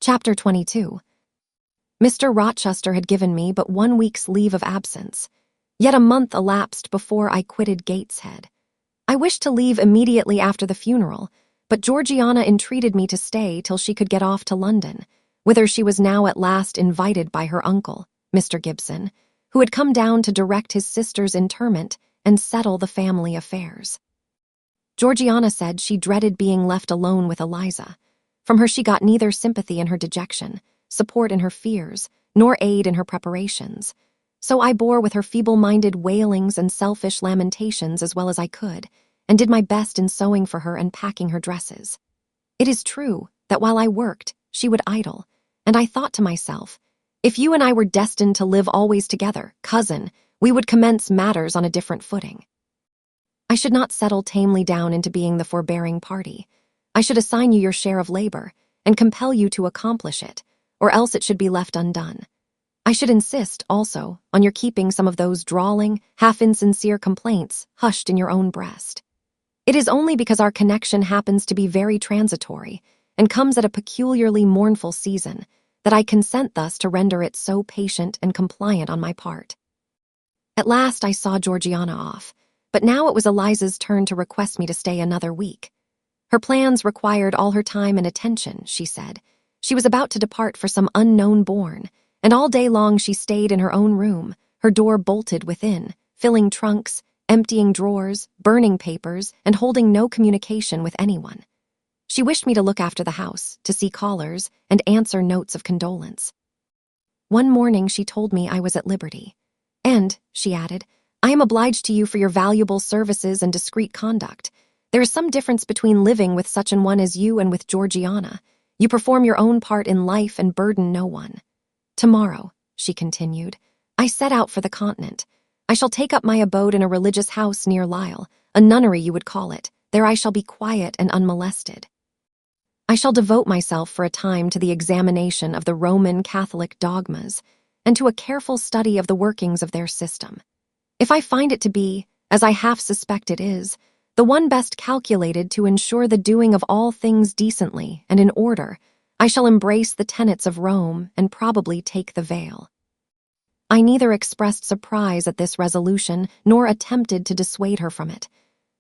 Chapter 22. Mr. Rochester had given me but 1 week's leave of absence, yet a month elapsed before I quitted Gateshead. I wished to leave immediately after the funeral, but Georgiana entreated me to stay till she could get off to London, whither she was now at last invited by her uncle, Mr. Gibson, who had come down to direct his sister's interment and settle the family affairs. Georgiana said she dreaded being left alone with Eliza. From her she got neither sympathy in her dejection, support in her fears, nor aid in her preparations. So I bore with her feeble-minded wailings and selfish lamentations as well as I could, and did my best in sewing for her and packing her dresses. It is true that while I worked, she would idle, and I thought to myself, if you and I were destined to live always together, cousin, we would commence matters on a different footing. I should not settle tamely down into being the forbearing party. I should assign you your share of labor and compel you to accomplish it, or else it should be left undone. I should insist, also, on your keeping some of those drawling, half-insincere complaints hushed in your own breast. It is only because our connection happens to be very transitory and comes at a peculiarly mournful season that I consent thus to render it so patient and compliant on my part. At last I saw Georgiana off, but now it was Eliza's turn to request me to stay another week. Her plans required all her time and attention, she said. She was about to depart for some unknown bourne, and all day long she stayed in her own room, her door bolted within, filling trunks, emptying drawers, burning papers, and holding no communication with anyone. She wished me to look after the house, to see callers, and answer notes of condolence. One morning she told me I was at liberty. And, she added, I am obliged to you for your valuable services and discreet conduct. There is some difference between living with such an one as you and with Georgiana. You perform your own part in life and burden no one. Tomorrow, she continued, I set out for the continent. I shall take up my abode in a religious house near Lisle, a nunnery you would call it. There I shall be quiet and unmolested. I shall devote myself for a time to the examination of the Roman Catholic dogmas and to a careful study of the workings of their system. If I find it to be, as I half suspect it is, the one best calculated to ensure the doing of all things decently and in order, I shall embrace the tenets of Rome and probably take the veil. I neither expressed surprise at this resolution nor attempted to dissuade her from it.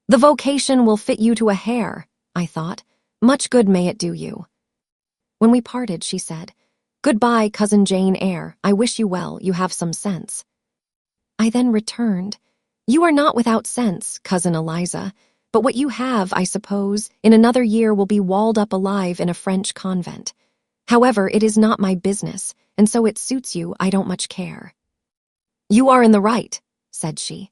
The vocation will fit you to a hair, I thought. Much good may it do you. When we parted, she said, Goodbye, cousin Jane Eyre. I wish you well. You have some sense. I then returned, You are not without sense, cousin Eliza, but what you have, I suppose, in another year will be walled up alive in a French convent. However, it is not my business, and so it suits you, I don't much care. You are in the right, said she,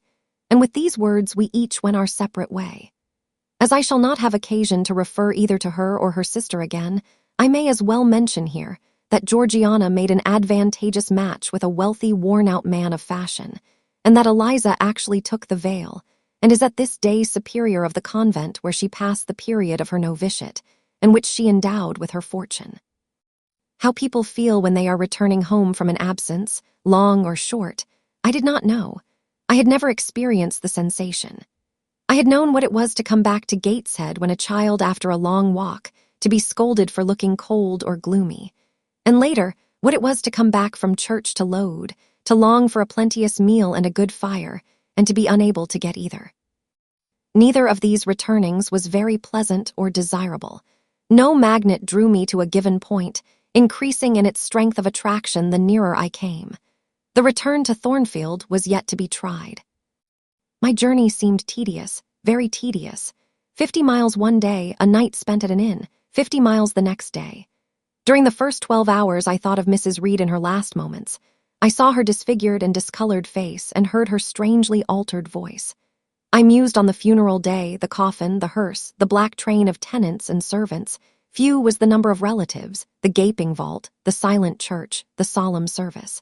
and with these words we each went our separate way. As I shall not have occasion to refer either to her or her sister again, I may as well mention here that Georgiana made an advantageous match with a wealthy, worn-out man of fashion, and that Eliza actually took the veil, and is at this day superior of the convent where she passed the period of her novitiate, and which she endowed with her fortune. How people feel when they are returning home from an absence, long or short, I did not know. I had never experienced the sensation. I had known what it was to come back to Gateshead when a child after a long walk, to be scolded for looking cold or gloomy, and later, what it was to come back from church to load, to long for a plenteous meal and a good fire, and to be unable to get either. Neither of these returnings was very pleasant or desirable. No magnet drew me to a given point, increasing in its strength of attraction the nearer I came. The return to Thornfield was yet to be tried. My journey seemed tedious, very tedious. 50 miles one day, a night spent at an inn, 50 miles the next day. During the first 12 hours I thought of Mrs. Reed in her last moments. I saw her disfigured and discolored face and heard her strangely altered voice. I mused on the funeral day, the coffin, the hearse, the black train of tenants and servants. Few was the number of relatives, the gaping vault, the silent church, the solemn service.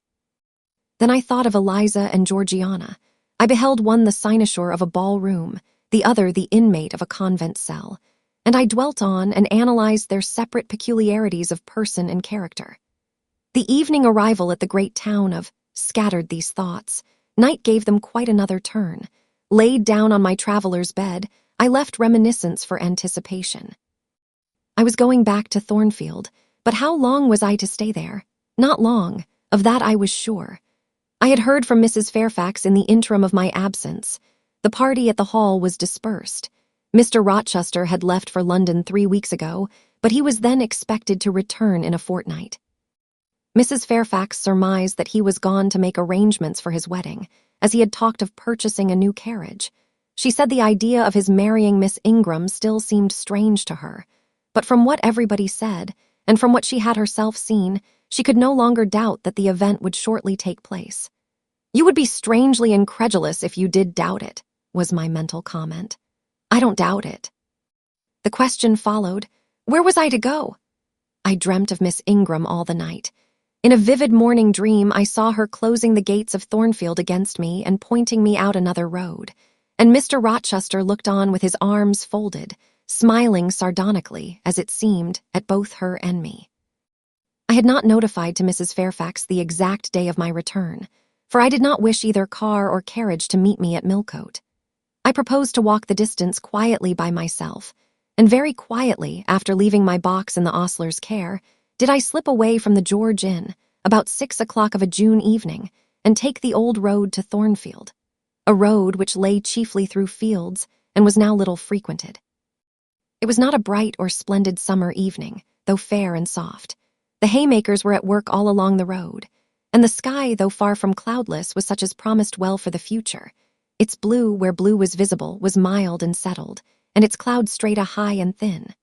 Then I thought of Eliza and Georgiana. I beheld one the cynosure of a ballroom, the other the inmate of a convent cell, and I dwelt on and analyzed their separate peculiarities of person and character. The evening arrival at the great town of scattered these thoughts. Night gave them quite another turn. Laid down on my traveler's bed, I left reminiscence for anticipation. I was going back to Thornfield, but But how long was I to stay there? Not long, of that I was sure. I had heard from Mrs. Fairfax in the interim of my absence. The party at the hall was dispersed. Mr. Rochester had left for London 3 weeks ago, but he was then expected to return in a fortnight. Mrs. Fairfax surmised that he was gone to make arrangements for his wedding, as he had talked of purchasing a new carriage. She said the idea of his marrying Miss Ingram still seemed strange to her, but from what everybody said, and from what she had herself seen, she could no longer doubt that the event would shortly take place. "You would be strangely incredulous if you did doubt it," was my mental comment. "I don't doubt it." The question followed, where was I to go? I dreamt of Miss Ingram all the night. In a vivid morning dream, I saw her closing the gates of Thornfield against me and pointing me out another road, and Mr. Rochester looked on with his arms folded, smiling sardonically, as it seemed, at both her and me. I had not notified to Mrs. Fairfax the exact day of my return, for I did not wish either car or carriage to meet me at Millcote. I proposed to walk the distance quietly by myself, and very quietly, after leaving my box in the ostler's care, did I slip away from the George Inn, about 6 o'clock of a June evening, and take the old road to Thornfield, a road which lay chiefly through fields and was now little frequented. It was not a bright or splendid summer evening, though fair and soft. The haymakers were at work all along the road, and the sky, though far from cloudless, was such as promised well for the future. Its blue, where blue was visible, was mild and settled, and its cloud strata high and thin.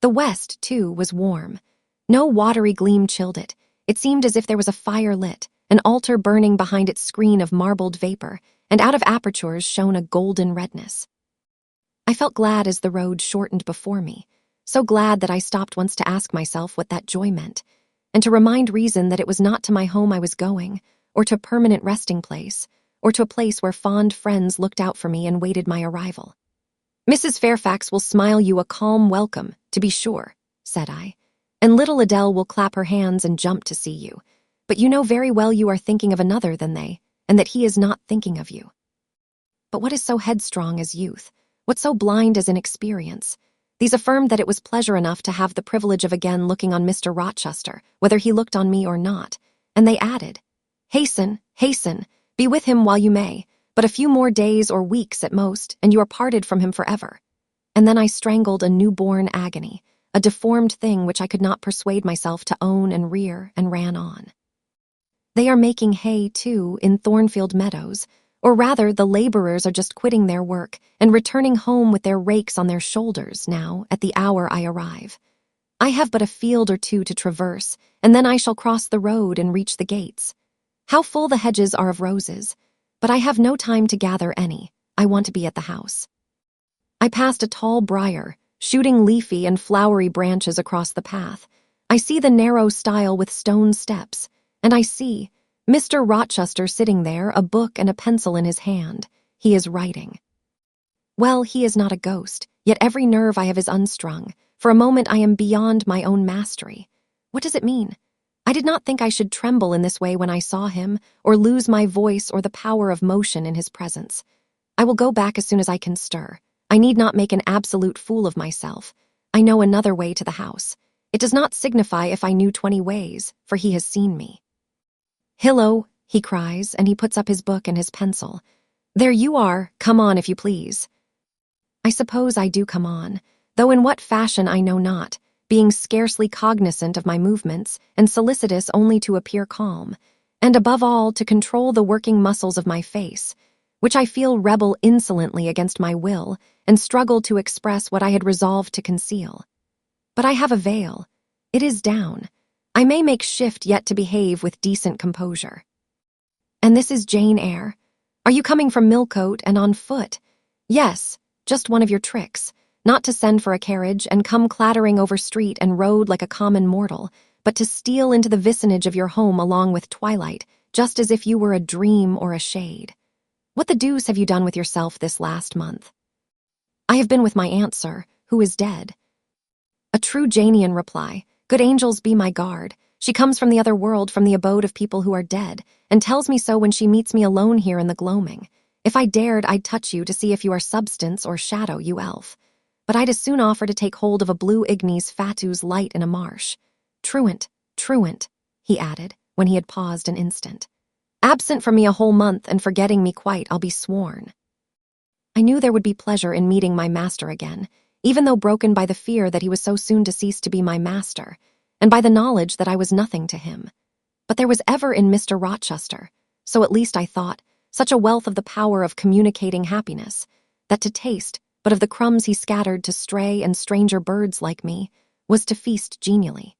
The west, too, was warm. No watery gleam chilled it. It seemed as if there was a fire lit, an altar burning behind its screen of marbled vapor, and out of apertures shone a golden redness. I felt glad as the road shortened before me, so glad that I stopped once to ask myself what that joy meant, and to remind reason that it was not to my home I was going, or to a permanent resting place, or to a place where fond friends looked out for me and waited my arrival. "Mrs. Fairfax will smile you a calm welcome, to be sure," said I, "and little Adele will clap her hands and jump to see you, but you know very well you are thinking of another than they, and that he is not thinking of you." But what is so headstrong as youth? What so blind as inexperience? These affirmed that it was pleasure enough to have the privilege of again looking on Mr. Rochester, whether he looked on me or not, and they added, "Hasten, hasten, be with him while you may, but a few more days or weeks at most, and you are parted from him forever." And then I strangled a newborn agony, a deformed thing which I could not persuade myself to own and rear, and ran on. They are making hay, too, in Thornfield Meadows, or rather the laborers are just quitting their work and returning home with their rakes on their shoulders now at the hour I arrive. I have but a field or two to traverse, and then I shall cross the road and reach the gates. How full the hedges are of roses, but I have no time to gather any. I want to be at the house. I passed a tall briar, shooting leafy and flowery branches across the path. I see the narrow stile with stone steps, and I see Mr. Rochester sitting there, a book and a pencil in his hand. He is writing. Well, he is not a ghost, yet every nerve I have is unstrung. For a moment I am beyond my own mastery. What does it mean? I did not think I should tremble in this way when I saw him, or lose my voice or the power of motion in his presence. I will go back as soon as I can stir. I need not make an absolute fool of myself. I know another way to the house. It does not signify if I knew 20 ways, for he has seen me. "Hillo," he cries, and he puts up his book and his pencil. "There you are, come on if you please." I suppose I do come on, though in what fashion I know not, being scarcely cognizant of my movements and solicitous only to appear calm, and above all to control the working muscles of my face, which I feel rebel insolently against my will and struggle to express what I had resolved to conceal. But I have a veil. It is down. I may make shift yet to behave with decent composure. "And this is Jane Eyre. Are you coming from Millcote and on foot?" "Yes, just one of your tricks, not to send for a carriage and come clattering over street and road like a common mortal, but to steal into the vicinage of your home along with twilight, just as if you were a dream or a shade. What the deuce have you done with yourself this last month?" "I have been with my aunt, sir, who is dead." A true Janian reply. Good angels be my guard. She comes from the other world, from the abode of people who are dead, and tells me so when she meets me alone here in the gloaming. If I dared, I'd touch you to see if you are substance or shadow, you elf. But I'd as soon offer to take hold of a blue ignis fatuus light in a marsh. Truant, he added, when he had paused an instant. Absent from me a whole month and forgetting me quite, I'll be sworn. I knew there would be pleasure in meeting my master again, even though broken by the fear that he was so soon to cease to be my master, and by the knowledge that I was nothing to him. But there was ever in Mr. Rochester, so at least I thought, such a wealth of the power of communicating happiness, that to taste but of the crumbs he scattered to stray and stranger birds like me was to feast genially.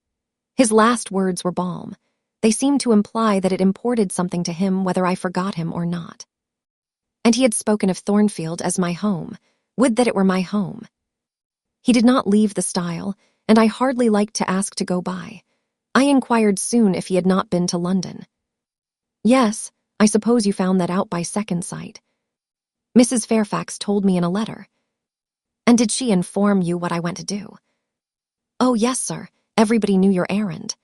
His last words were balm. They seemed to imply that it imported something to him whether I forgot him or not. And he had spoken of Thornfield as my home. Would that it were my home. He did not leave the stile, and I hardly liked to ask to go by. I inquired soon if he had not been to London. Yes, I suppose you found that out by second sight. Mrs. Fairfax told me in a letter. And did she inform you what I went to do? Oh, yes, sir. Everybody knew your errand.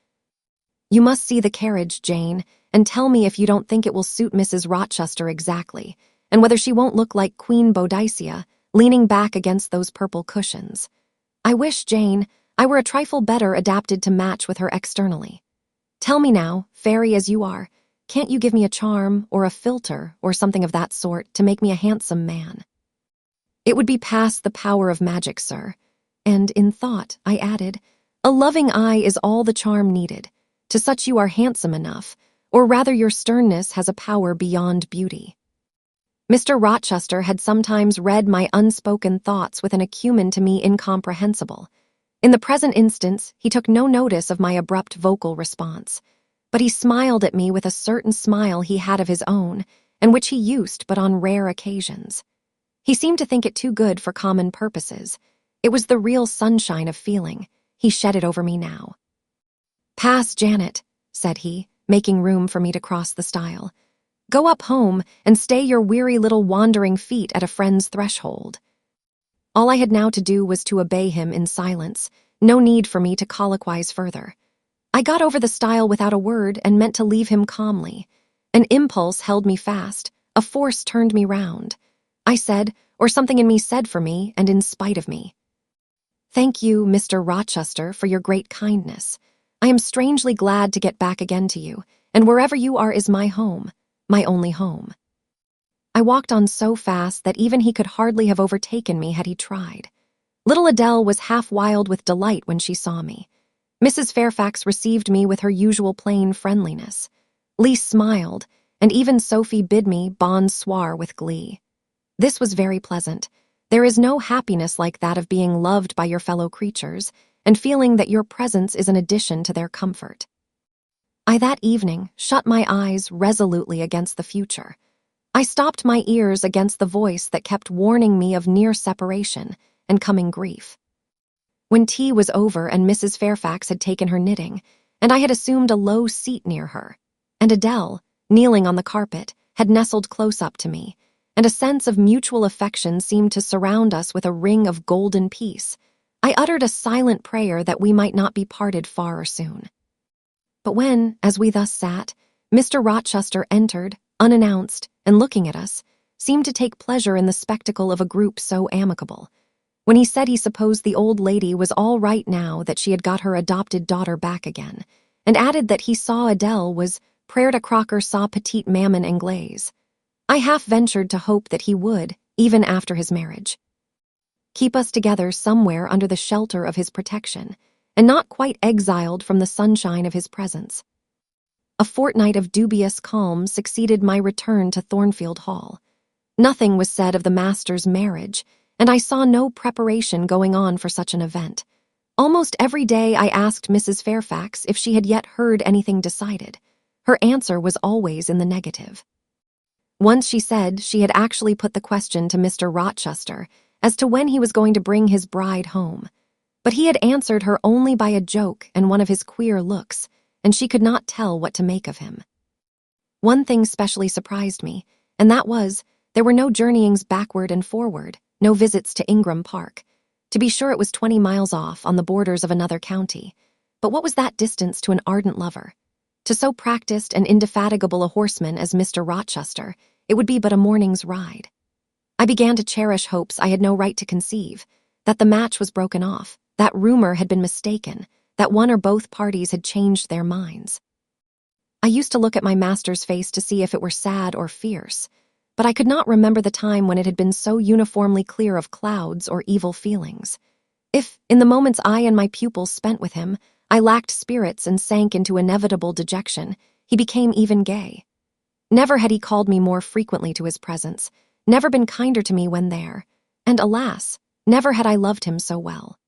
You must see the carriage, Jane, and tell me if you don't think it will suit Mrs. Rochester exactly, and whether she won't look like Queen Boadicea, leaning back against those purple cushions. I wish, Jane, I were a trifle better adapted to match with her externally. Tell me now, fairy as you are, can't you give me a charm or a philter or something of that sort to make me a handsome man? It would be past the power of magic, sir. And in thought, I added, a loving eye is all the charm needed. To such you are handsome enough, or rather your sternness has a power beyond beauty. Mr. Rochester had sometimes read my unspoken thoughts with an acumen to me incomprehensible. In the present instance, he took no notice of my abrupt vocal response, but he smiled at me with a certain smile he had of his own, and which he used but on rare occasions. He seemed to think it too good for common purposes. It was the real sunshine of feeling. He shed it over me now. Pass, Janet, said he, making room for me to cross the stile. Go up home and stay your weary little wandering feet at a friend's threshold. All I had now to do was to obey him in silence, no need for me to colloquize further. I got over the stile without a word and meant to leave him calmly. An impulse held me fast, a force turned me round. I said, or something in me said for me and in spite of me. Thank you, Mr. Rochester, for your great kindness. I am strangely glad to get back again to you, and wherever you are is my home, my only home. I walked on so fast that even he could hardly have overtaken me had he tried. Little Adele was half wild with delight when she saw me. Mrs. Fairfax received me with her usual plain friendliness. Lee smiled, and even Sophie bid me bon soir with glee. This was very pleasant. There is no happiness like that of being loved by your fellow creatures, and feeling that your presence is an addition to their comfort. I that evening shut my eyes resolutely against the future. I stopped my ears against the voice that kept warning me of near separation and coming grief. When tea was over and Mrs. Fairfax had taken her knitting, and I had assumed a low seat near her, and Adele, kneeling on the carpet, had nestled close up to me, and a sense of mutual affection seemed to surround us with a ring of golden peace, I uttered a silent prayer that we might not be parted far or soon. But when, as we thus sat, Mr. Rochester entered, unannounced, and looking at us, seemed to take pleasure in the spectacle of a group so amicable. When he said he supposed the old lady was all right now that she had got her adopted daughter back again, and added that he saw Adele was prêt à croquer sa petite maman anglaise, I half ventured to hope that he would, even after his marriage, keep us together somewhere under the shelter of his protection, and not quite exiled from the sunshine of his presence. A fortnight of dubious calm succeeded my return to Thornfield Hall. Nothing was said of the master's marriage, and I saw no preparation going on for such an event. Almost every day I asked Mrs. Fairfax if she had yet heard anything decided. Her answer was always in the negative. Once she said she had actually put the question to Mr. Rochester as to when he was going to bring his bride home, but he had answered her only by a joke and one of his queer looks, and she could not tell what to make of him. One thing specially surprised me, and that was, there were no journeyings backward and forward, no visits to Ingram Park. To be sure, it was 20 miles off, on the borders of another county, but what was that distance to an ardent lover? To so practiced and indefatigable a horseman as Mr. Rochester, it would be but a morning's ride. I began to cherish hopes I had no right to conceive, that the match was broken off, that rumor had been mistaken, that one or both parties had changed their minds. I used to look at my master's face to see if it were sad or fierce, but I could not remember the time when it had been so uniformly clear of clouds or evil feelings. If, in the moments I and my pupils spent with him, I lacked spirits and sank into inevitable dejection, he became even gay. Never had he called me more frequently to his presence, never been kinder to me when there, and alas, never had I loved him so well.